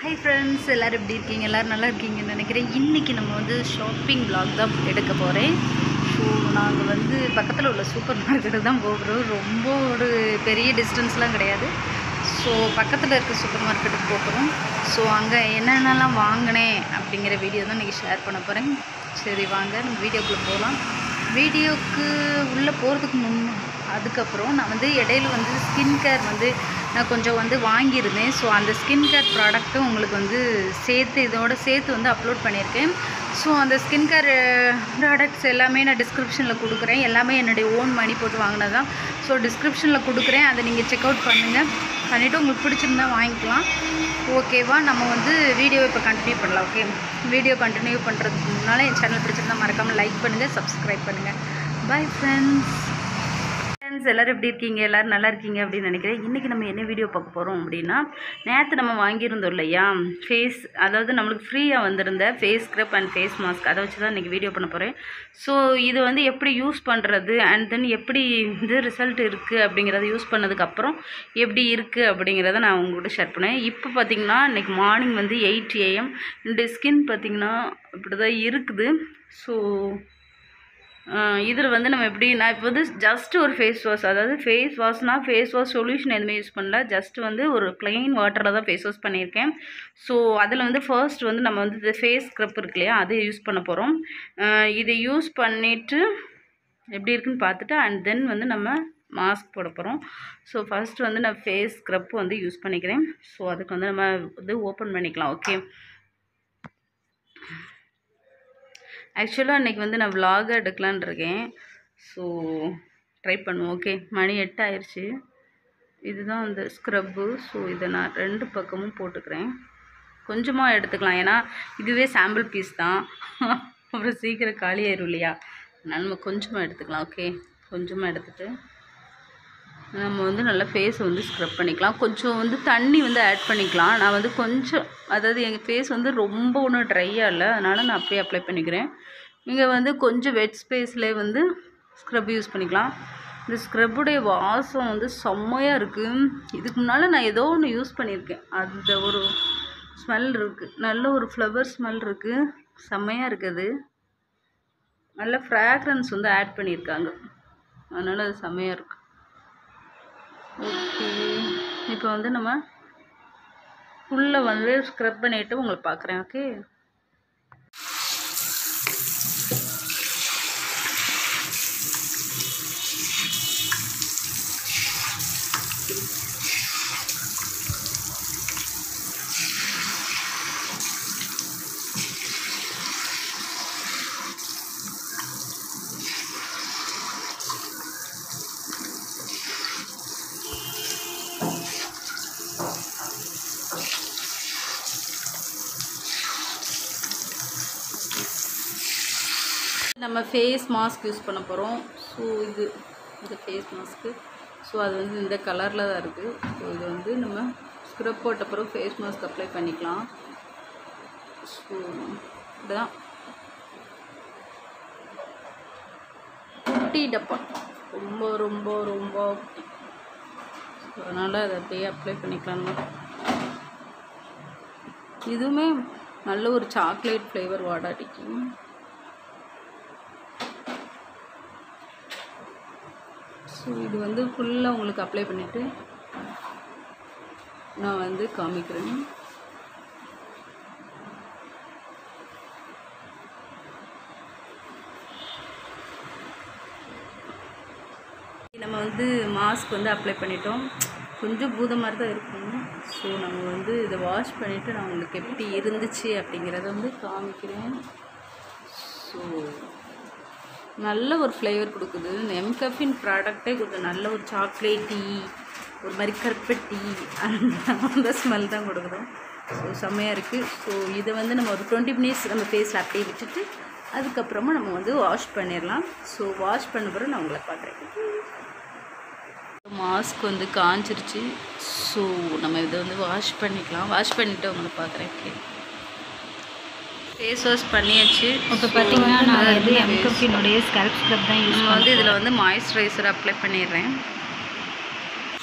Hi friends, எல்லாரும் எப்படி இருக்கீங்க? எல்லாரும் நல்லா இருக்கீங்கன்னு நினைக்கிறேன். இன்னைக்கு நம்ம வந்து ஷாப்பிங் vlog தான் எடுக்க போகிறேன். ஸோ நாங்கள் வந்து பக்கத்தில் உள்ள சூப்பர் மார்க்கெட்டு தான் போகிறோம். ரொம்ப ஒரு பெரிய டிஸ்டன்ஸ்லாம் கிடையாது. ஸோ பக்கத்தில் இருக்க சூப்பர் மார்க்கெட்டுக்கு போகிறோம். ஸோ அங்கே என்னென்னலாம் வாங்கினேன் அப்படிங்கிற வீடியோ தான் இன்றைக்கி ஷேர் பண்ண போகிறேன். சரி வாங்க நம்ம வீடியோக்குள்ளே போகலாம். வீடியோக்கு உள்ளே போகிறதுக்கு அதுக்கப்புறம் நான் வந்து இடையில வந்து ஸ்கின் கேர் வந்து நான் கொஞ்சம் வந்து வாங்கியிருந்தேன். ஸோ அந்த ஸ்கின் கேர் ப்ராடக்ட்டும் உங்களுக்கு வந்து இதோட சேர்த்து வந்து அப்லோட் பண்ணியிருக்கேன். ஸோ அந்த ஸ்கின் கேர் ப்ராடக்ட்ஸ் எல்லாமே நான் டிஸ்கிரிப்ஷனில் கொடுக்குறேன். எல்லாமே என்னுடைய ஓன் மணி போட்டு வாங்கினது தான். ஸோ டிஸ்கிரிப்ஷனில் கொடுக்குறேன், அதை நீங்கள் செக் அவுட் பண்ணிவிட்டு உங்களுக்கு பிடிச்சிருந்தா வாங்கிக்கலாம். ஓகேவா? நம்ம வந்து வீடியோ இப்போ கண்டினியூ பண்ணலாம். ஓகே, வீடியோ கண்டினியூ பண்ணுறதுக்கு முன்னால் என் சேனல் பிடிச்சிருந்தா மறக்காமல் லைக் பண்ணுங்கள், சப்ஸ்கிரைப் பண்ணுங்கள். Bye friends. எல்லோரும் எப்படி இருக்கீங்க? எல்லோரும் நல்லா இருக்கீங்க அப்படின்னு நினைக்கிறேன். இன்றைக்கி நம்ம என்ன வீடியோ பார்க்க போகிறோம் அப்படின்னா, நேற்று நம்ம வாங்கியிருந்தோம் இல்லையா அதாவது நம்மளுக்கு ஃப்ரீயாக வந்திருந்த face scrub and face mask, அதை வச்சு தான் இன்றைக்கி வீடியோ பண்ண போகிறேன். ஸோ இது வந்து எப்படி யூஸ் பண்ணுறது அண்ட் தென் எப்படி இது ரிசல்ட் இருக்குது அப்படிங்கிறத யூஸ் பண்ணதுக்கப்புறம் எப்படி இருக்குது அப்படிங்கிறத நான் உங்கள்கிட்ட ஷேர் பண்ணேன். இப்போ பார்த்திங்கன்னா இன்றைக்கி மார்னிங் வந்து 8 AM என்னுடைய ஸ்கின் பார்த்திங்கன்னா இப்படி தான் இருக்குது. ஸோ இதில் வந்து நம்ம எப்படி, நான் இப்போ வந்து ஜஸ்ட்டு ஒரு ஃபேஸ் வாஷ், அதாவது ஃபேஸ் வாஷ்னால் ஃபேஸ் வாஷ் சொல்யூஷன் எதுவுமே யூஸ் பண்ணல, ஜஸ்ட் வந்து ஒரு ப்ளெயின் வாட்டரில் தான் ஃபேஸ் வாஷ் பண்ணியிருக்கேன். ஸோ அதில் வந்து ஃபர்ஸ்ட் வந்து நம்ம வந்து இந்த ஃபேஸ் ஸ்க்ரப் இருக்கு இல்லையா, அது யூஸ் பண்ண போகிறோம். இதை யூஸ் பண்ணிவிட்டு எப்படி இருக்குன்னு பார்த்துட்டு அண்ட் தென் வந்து நம்ம மாஸ்க் போட போகிறோம். ஸோ ஃபர்ஸ்ட் வந்து நான் ஃபேஸ் ஸ்க்ரப் வந்து யூஸ் பண்ணிக்கிறேன். ஸோ அதுக்கு வந்து நம்ம வந்து ஓப்பன் பண்ணிக்கலாம். ஓகே, ஆக்சுவலாக இன்றைக்கி வந்து நான் vlog எடுக்கலான் இருக்கேன். ஸோ ட்ரை பண்ணுவோம். ஓகே, மணி 8 ஆயிடுச்சு. இதுதான் அந்த ஸ்க்ரப்பு. ஸோ இதை நான் 2 பக்கமும் போட்டுக்கிறேன். கொஞ்சமாக எடுத்துக்கலாம், ஏன்னா இதுவே சாம்பிள் பீஸ் தான், அப்புறம் சீக்கிரம் காலி ஆயிரும் இல்லையா, அதனால் நம்ம கொஞ்சமாக எடுத்துக்கலாம். ஓகே, கொஞ்சமாக எடுத்துகிட்டு நம்ம வந்து நல்லா ஃபேஸை வந்து ஸ்க்ரப் பண்ணிக்கலாம். கொஞ்சம் வந்து தண்ணி வந்து ஆட் பண்ணிக்கலாம். நான் வந்து கொஞ்சம், அதாவது எங்கள் ஃபேஸ் வந்து ரொம்ப ஒன்றும் ட்ரையாக இல்லை, அதனால் நான் அப்படியே அப்ளை பண்ணிக்கிறேன். நீங்கள் வந்து கொஞ்சம் வெட் ஸ்பேஸ்லேயே வந்து ஸ்க்ரப் யூஸ் பண்ணிக்கலாம். இந்த ஸ்க்ரப்புடைய வாசம் வந்து செம்மையாக இருக்குது. இதுக்கு முன்னால் நான் ஏதோ ஒன்று யூஸ் பண்ணியிருக்கேன், அந்த ஒரு ஸ்மெல் இருக்குது, நல்ல ஒரு ஃப்ளவர் ஸ்மெல் இருக்குது, செம்மையாக இருக்குது. நல்ல ஃப்ராக்ரன்ஸ் வந்து ஆட் பண்ணியிருக்காங்க, அதனால் அது செம்மையாக இருக்குது. ஓகே, இப்போ வந்து நம்ம ஃபுல்லாக வந்து ஸ்க்ரப் பண்ணிவிட்டு உங்களை பார்க்குறேன். ஓகே, நம்ம ஃபேஸ் மாஸ்க் யூஸ் பண்ண போகிறோம். ஸோ இந்த ஃபேஸ் மாஸ்க்கு, ஸோ அது வந்து இந்த கலரில் தான் இருக்குது. ஸோ இது வந்து நம்ம ஸ்க்ரப் போட்ட பிறகு ஃபேஸ் மாஸ்க் அப்ளை பண்ணிக்கலாம். ஸோ இதுதான் குட்டி டப்பா, ரொம்ப ரொம்ப ரொம்ப குட்டி, ஸோ அதனால் அதை அப்படியே அப்ளை பண்ணிக்கலாம். இதுவுமே நல்ல ஒரு சாக்லேட் ஃப்ளேவர் வாடாட்டிக்கும். ஸோ இது வந்து ஃபுல்லாக உங்களுக்கு அப்ளை பண்ணிவிட்டு நான் வந்து காமிக்கிறேன். நம்ம வந்து மாஸ்க் வந்து அப்ளை பண்ணிட்டோம். கொஞ்சம் பூத மாதிரி தான் இருக்கும். ஸோ நம்ம வந்து இதை வாஷ் பண்ணிவிட்டு நான் உங்களுக்கு எப்படி இருந்துச்சு அப்படிங்கிறத வந்து காமிக்கிறேன். ஸோ நல்ல ஒரு ஃப்ளேவர் கொடுக்குது. இந்த எம்கஃபின் ப்ராடக்டே கொஞ்சம் நல்ல ஒரு சாக்லேட்டி, ஒரு மாதிரி கருப்பட்டி, அந்த ஸ்மெல் தான் கொடுக்குது. ஸோ செம்மையாக இருக்குது. ஸோ இதை வந்து நம்ம ஒரு 20 minutes நம்ம ஃபேஸில் அப்படியே விட்டுட்டு அதுக்கப்புறமா நம்ம வந்து வாஷ் பண்ணிடலாம். ஸோ வாஷ் பண்ண பிறகு நான் உங்களை பார்க்குறேன். மாஸ்க் வந்து காஞ்சிருச்சு. ஸோ நம்ம இதை வந்து வாஷ் பண்ணிக்கலாம். வாஷ் பண்ணிவிட்டு உங்களை பார்க்குறேன். ஓகே, ஃபேஸ் வாஷ் பண்ணியாச்சு. இப்போ பார்த்தீங்கன்னா நான் வந்து எம்கஃபினுடைய ஸ்கல்ப் ஸ்க்ரப் தான் யூஸ் வந்து இதில் வந்து மாய்ஸ்சரைசர் அப்ளை பண்ணிடுறேன்.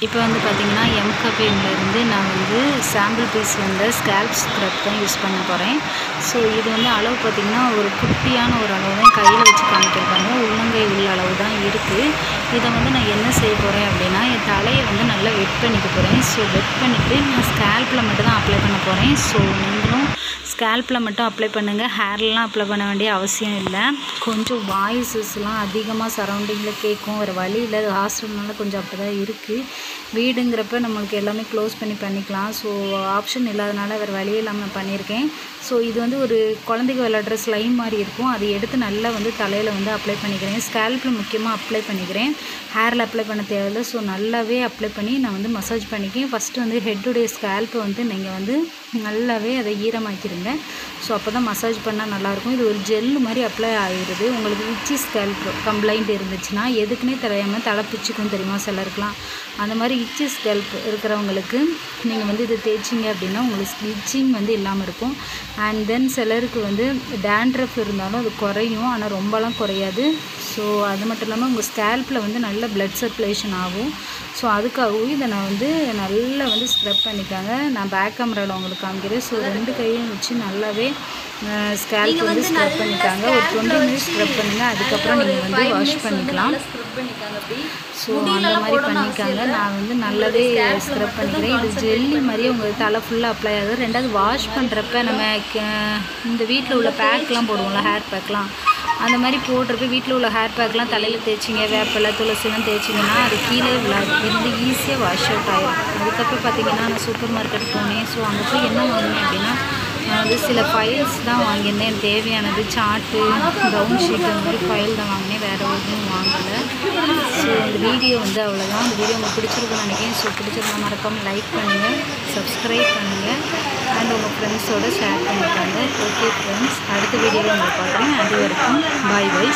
இப்போ வந்து பார்த்திங்கன்னா எம்கபேன்லேருந்து நான் வந்து சாம்பிள் பீஸ் வந்த ஸ்கேல்ப் ஸ்க்ரப் தான் யூஸ் பண்ண போகிறேன். ஸோ இது வந்து அளவு பார்த்திங்கன்னா ஒரு குட்டியான ஒரு அளவு தான் கையில் வச்சு காமிச்சிருக்காங்க. உள்ளங்கை உள்ள அளவு தான் இருக்குது. இதை வந்து நான் என்ன செய்ய போகிறேன் அப்படின்னா என் தலையை வந்து நல்லா வெட் பண்ணிக்க போகிறேன். ஸோ வெட் பண்ணிவிட்டு நான் ஸ்கேல்பில் மட்டும் தான் அப்ளை பண்ண போகிறேன். ஸோ நீங்களும் ஸ்கேல்பில் மட்டும் அப்ளை பண்ணுங்கள். ஹேர்லாம் அப்ளை பண்ண வேண்டிய அவசியம் இல்லை. கொஞ்சம் வாய்ஸஸ்லாம் அதிகமாக சரௌண்டிங்கில் கேட்கும். வேறு வழி இல்லை, ஹாஸ்டல்னால கொஞ்சம் அப்படி தான் இருக்குது. வீடுங்கிறப்ப நம்மளுக்கு எல்லாமே க்ளோஸ் பண்ணிக்கலாம். ஸோ ஆப்ஷன் இல்லாதனால வேறு வழியே இல்லாமல் பண்ணியிருக்கேன். ஸோ இது வந்து ஒரு குழந்தைங்க விளையாடுற ஸ்லைம் மாதிரி இருக்கும். அதை எடுத்து நல்லா வந்து தலையில் வந்து அப்ளை பண்ணிக்கிறேன். ஸ்கேல்பில் முக்கியமாக அப்ளை பண்ணிக்கிறேன். ஹேரில் அப்ளை பண்ண தேவையில்லை. ஸோ நல்லாவே அப்ளை பண்ணி நான் வந்து மசாஜ் பண்ணிக்கிறேன். ஃபஸ்ட்டு வந்து ஹெட்டுடைய ஸ்கேல்ப்பை வந்து நீங்கள் வந்து நல்லாவே அதை ஈரமாக்கிடுங்க. ஸோ அப்போ தான் மசாஜ் பண்ணால் நல்லாயிருக்கும். இது ஒரு ஜெல்லு மாதிரி அப்ளை ஆகிடுது. உங்களுக்கு இச்சி ஸ்கேல்ப் கம்ப்ளைண்ட் இருந்துச்சுன்னா எதுக்குன்னே தெரியாமல் தலை பிச்சுக்கும் தெரியுமா சிலருக்குலாம். அந்த மாதிரி இச்சி ஸ்கேல்ப் இருக்கிறவங்களுக்கு நீங்கள் வந்து இதை தேய்ச்சிங்க அப்படின்னா உங்களுக்கு இச்சிங் வந்து இல்லாமல் இருக்கும். அண்ட் தென் சிலருக்கு வந்து டேண்ட்ரஃப் இருந்தாலும் அது குறையும், ஆனால் ரொம்பலாம் குறையாது. ஸோ அது மட்டும் இல்லாமல் உங்கள் ஸ்கேல்ப்பில் வந்து நல்ல ப்ளட் சர்க்குலேஷன் ஆகும். ஸோ அதுக்காகவும் இதை நான் வந்து நல்லா வந்து ஸ்க்ரப் பண்ணிக்காங்க. நான் பேக் கேமராவில் உங்களுக்கு காமிக்கிறேன். ஸோ 2 கையும் வச்சு நல்லாவே ஸ்கேல்ப் வந்து ஸ்க்ரப் பண்ணிக்காங்க. ஒரு 20 மினிட்ஸ் ஸ்க்ரப் பண்ணுங்கள். அதுக்கப்புறம் நீங்கள் வந்து வாஷ் பண்ணிக்கலாம். ஸோ அந்த மாதிரி பண்ணிக்காங்க. நான் வந்து நல்லாவே ஸ்க்ரப் பண்ணிக்கிறேன். இது ஜெல்லி மாதிரி உங்கள் தலை ஃபுல்லாக அப்ளை ஆகுது. ரெண்டாவது வாஷ் பண்ணுறப்ப நம்ம இந்த வீட்டில் உள்ள பேக்லாம் போடுவோம்ல, ஹேர் பேக்லாம், அந்த மாதிரி போடுறப்ப வீட்டில் உள்ள ஹேர் பேக்லாம் தலையில் தேய்ச்சிங்க, வேப்பிலை துளசிலாம் தேய்ச்சிங்கன்னா அது கீழே விழாது. இருந்து ஈஸியாக வாஷ் அவுட் ஆகிடும். அதுக்கப்புறம் பார்த்திங்கன்னா நான் சூப்பர் மார்க்கெட் போனேன். ஸோ அங்கே போய் என்ன வாங்கினேன் அப்படின்னா நான் வந்து சில ஃபைல்ஸ் தான் வாங்கியிருந்தேன். எனக்கு தேவையானது சார்ட்டு, ப்ரௌன் ஷீட், அந்த மாதிரி ஃபைல் தான் வாங்கினேன். வேறு ஒன்றும் வாங்கலை. ஸோ இந்த வீடியோ வந்து அவ்வளோதான். இந்த வீடியோ உங்களுக்கு பிடிச்சிருக்குன்னு நினைக்கிறேன். ஸோ பிடிச்சிருந்தா மறக்காமல் லைக் பண்ணுங்கள், சப்ஸ்கிரைப் பண்ணுங்கள், அண்ட் உங்கள் ஃப்ரெண்ட்ஸோடு ஷேர் பண்ணிக்காங்க. ஓகே ஃப்ரெண்ட்ஸ், அடுத்த வீடியோவில் உங்களை பார்க்குறேன். அது வரைக்கும் பாய் பாய்.